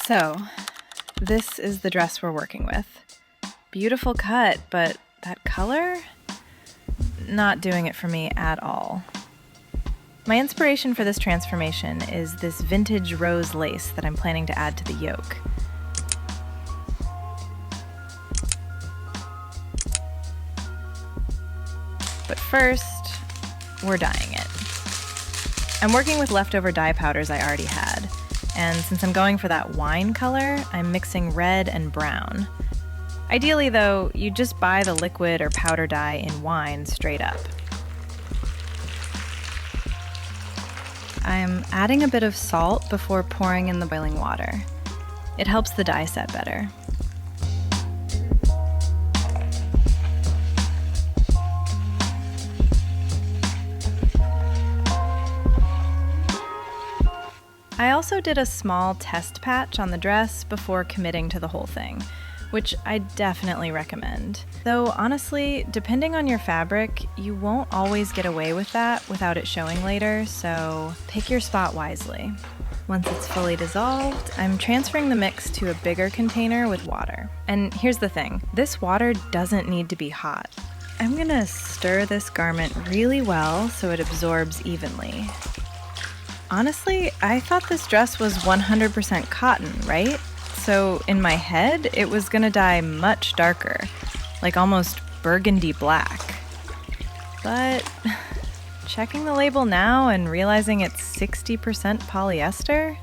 So, this is the dress we're working with. Beautiful cut, but that color? Not doing it for me at all. My inspiration for this transformation is this vintage rose lace that I'm planning to add to the yoke. But first, we're dyeing it. I'm working with leftover dye powders I already had, and since I'm going for that wine color, I'm mixing red and brown. Ideally though, you just buy the liquid or powder dye in wine straight up. I'm adding a bit of salt before pouring in the boiling water. It helps the dye set better. I also did a small test patch on the dress before committing to the whole thing, which I definitely recommend. Though honestly, depending on your fabric, you won't always get away with that without it showing later, so pick your spot wisely. Once it's fully dissolved, I'm transferring the mix to a bigger container with water. And here's the thing, this water doesn't need to be hot. I'm gonna stir this garment really well so it absorbs evenly. Honestly, I thought this dress was 100% cotton, right? So in my head, it was gonna dye much darker, like almost burgundy black. But checking the label now and realizing it's 60% polyester?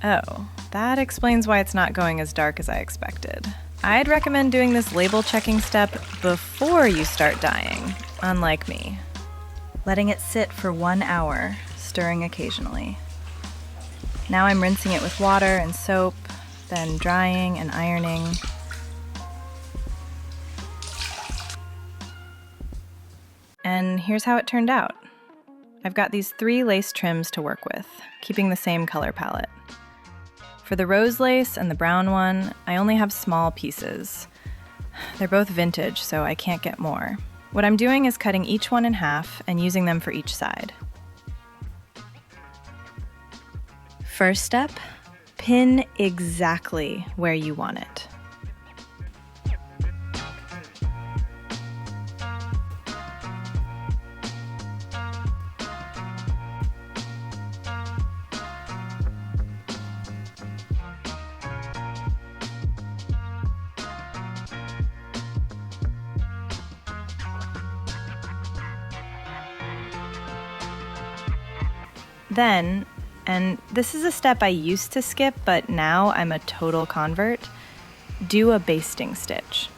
Oh, that explains why it's not going as dark as I expected. I'd recommend doing this label checking step before you start dyeing, unlike me. Letting it sit for 1 hour, stirring occasionally. Now I'm rinsing it with water and soap, then drying and ironing. And here's how it turned out. I've got these 3 lace trims to work with, keeping the same color palette. For the rose lace and the brown one, I only have small pieces. They're both vintage, so I can't get more. What I'm doing is cutting each one in half and using them for each side. First step, pin exactly where you want it. Then, and this is a step I used to skip, but now I'm a total convert, do a basting stitch.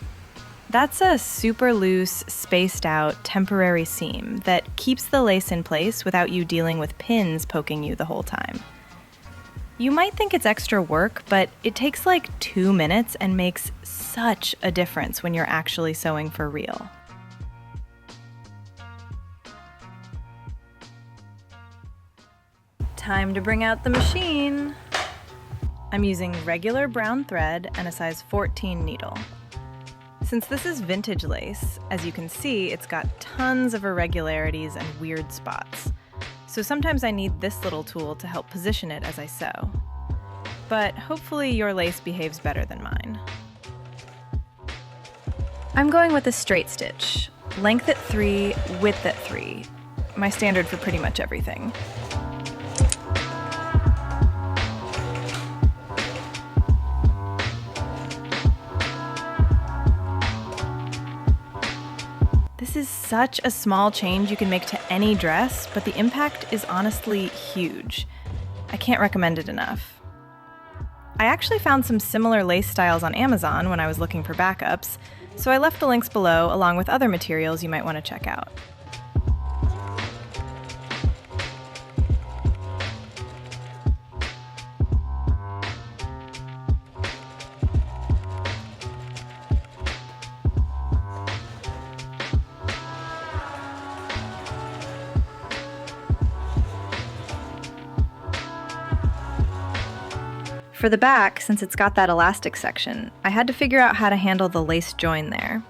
That's a super loose, spaced out, temporary seam that keeps the lace in place without you dealing with pins poking you the whole time. You might think it's extra work, but it takes like 2 minutes and makes such a difference when you're actually sewing for real. Time to bring out the machine. I'm using regular brown thread and a size 14 needle. Since this is vintage lace, as you can see, it's got tons of irregularities and weird spots. So sometimes I need this little tool to help position it as I sew. But hopefully your lace behaves better than mine. I'm going with a straight stitch, length at 3, width at 3, my standard for pretty much everything. This is such a small change you can make to any dress, but the impact is honestly huge. I can't recommend it enough. I actually found some similar lace styles on Amazon when I was looking for backups, so I left the links below along with other materials you might want to check out. For the back, since it's got that elastic section, I had to figure out how to handle the lace join there.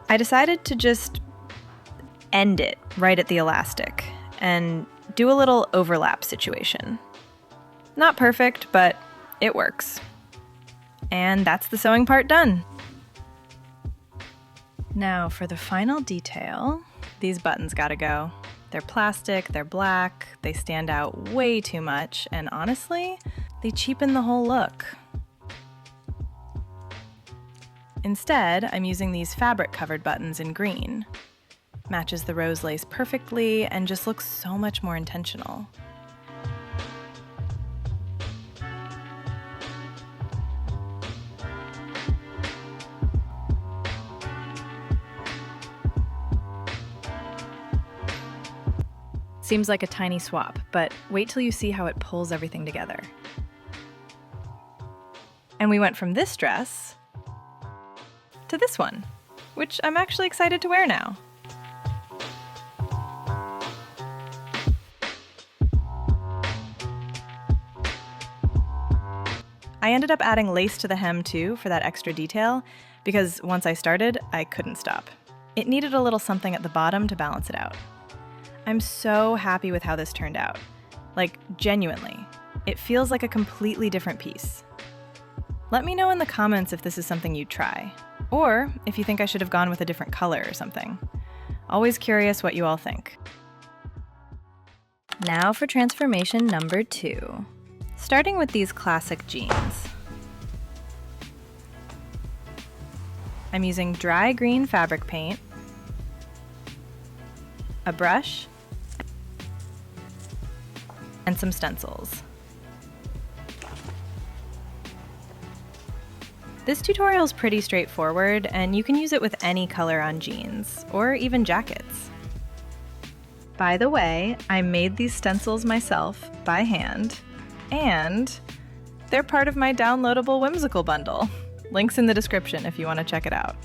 I decided to just end it right at the elastic and do a little overlap situation. Not perfect, but it works. And that's the sewing part done. Now for the final detail, these buttons gotta go. They're plastic, they're black, they stand out way too much, and honestly, they cheapen the whole look. Instead, I'm using these fabric-covered buttons in green. Matches the rose lace perfectly and just looks so much more intentional. Seems like a tiny swap, but wait till you see how it pulls everything together. And we went from this dress to this one, which I'm actually excited to wear now. I ended up adding lace to the hem too for that extra detail, because once I started, I couldn't stop. It needed a little something at the bottom to balance it out. I'm so happy with how this turned out. Like, genuinely. It feels like a completely different piece. Let me know in the comments if this is something you'd try, or if you think I should have gone with a different color or something. Always curious what you all think. Now for transformation number 2. Starting with these classic jeans. I'm using dry green fabric paint, a brush, and some stencils. This tutorial is pretty straightforward, and you can use it with any color on jeans, or even jackets. By the way, I made these stencils myself by hand, and they're part of my downloadable whimsical bundle. Links in the description if you want to check it out.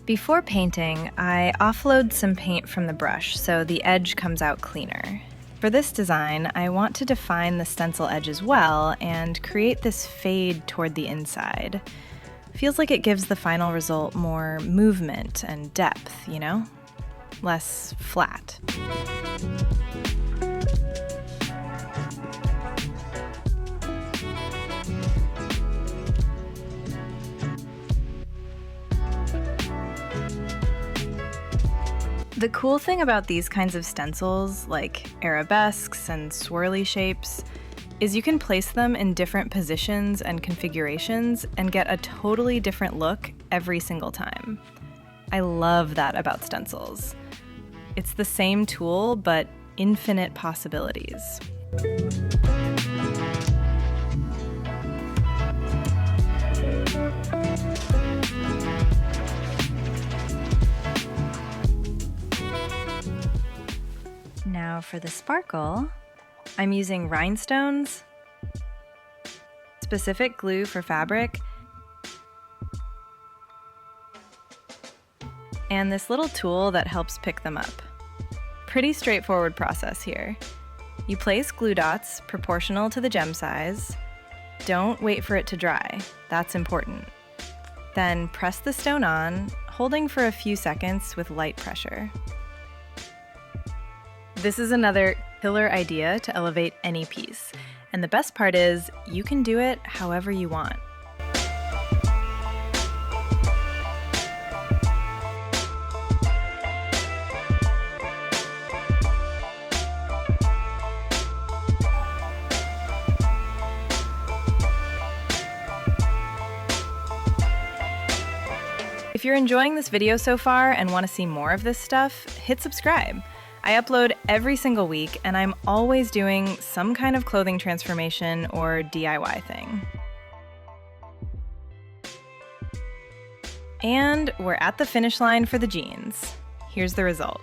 Before painting, I offload some paint from the brush so the edge comes out cleaner. For this design, I want to define the stencil edge as well and create this fade toward the inside. Feels like it gives the final result more movement and depth, you know? Less flat. The cool thing about these kinds of stencils, like arabesques and swirly shapes, is you can place them in different positions and configurations and get a totally different look every single time. I love that about stencils. It's the same tool, but infinite possibilities. Now for the sparkle, I'm using Rhinestones, specific glue for fabric, and this little tool that helps pick them up. Pretty straightforward process here. You place glue dots proportional to the gem size. Don't wait for it to dry, that's important. Then press the stone on, holding for a few seconds with light pressure. This is another killer idea to elevate any piece, and the best part is you can do it however you want. If you're enjoying this video so far and want to see more of this stuff, hit subscribe. I upload every single week, and I'm always doing some kind of clothing transformation or DIY thing. And we're at the finish line for the jeans. Here's the result.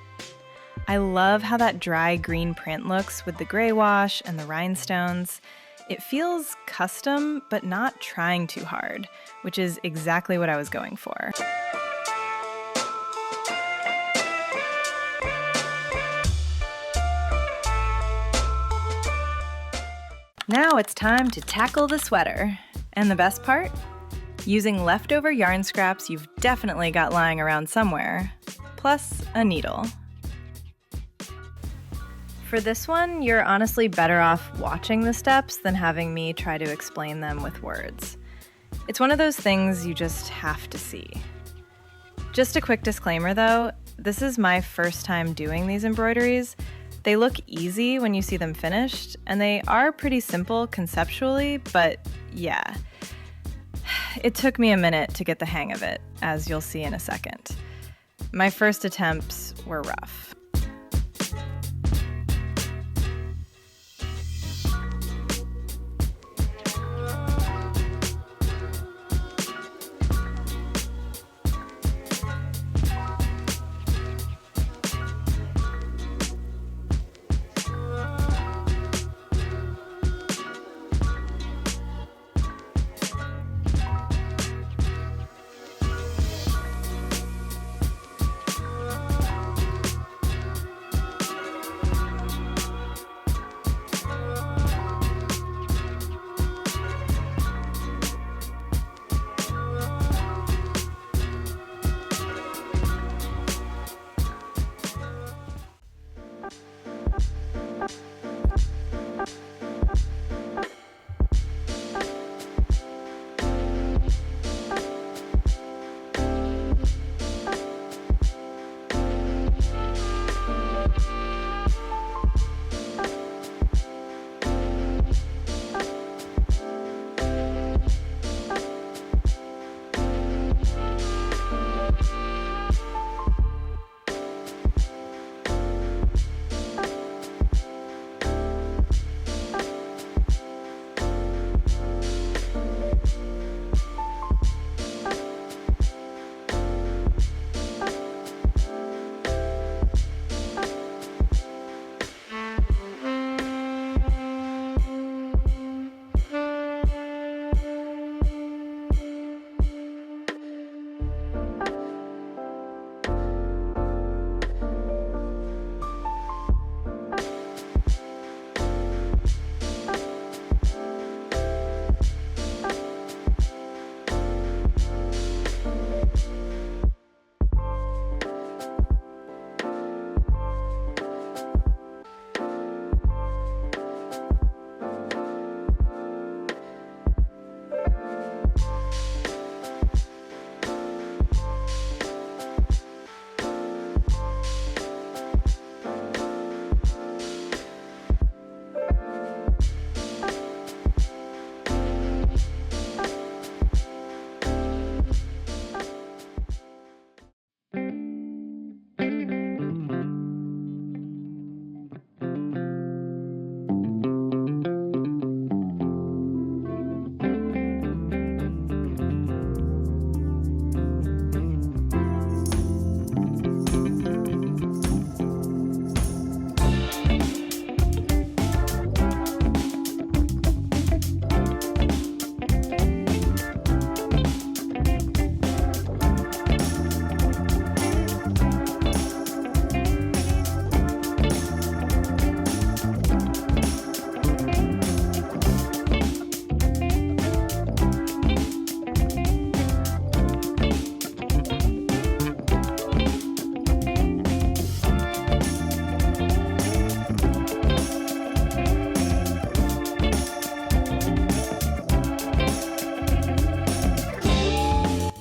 I love how that dry green print looks with the gray wash and the rhinestones. It feels custom, but not trying too hard, which is exactly what I was going for. Now it's time to tackle the sweater. And the best part? Using leftover yarn scraps you've definitely got lying around somewhere, plus a needle. For this one, you're honestly better off watching the steps than having me try to explain them with words. It's one of those things you just have to see. Just a quick disclaimer though, this is my first time doing these embroideries. They look easy when you see them finished, and they are pretty simple conceptually, but yeah. It took me a minute to get the hang of it, as you'll see in a second. My first attempts were rough.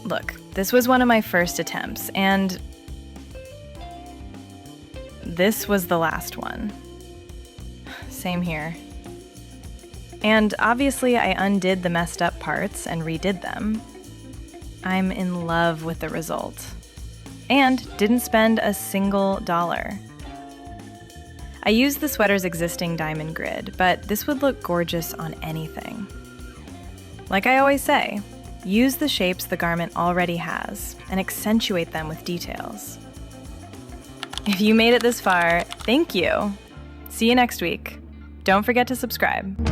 Look, this was one of my first attempts, and this was the last one. Same here. And obviously I undid the messed up parts and redid them. I'm in love with the result. And didn't spend a single dollar. I used the sweater's existing diamond grid, but this would look gorgeous on anything. Like I always say, use the shapes the garment already has and accentuate them with details. If you made it this far, thank you. See you next week. Don't forget to subscribe.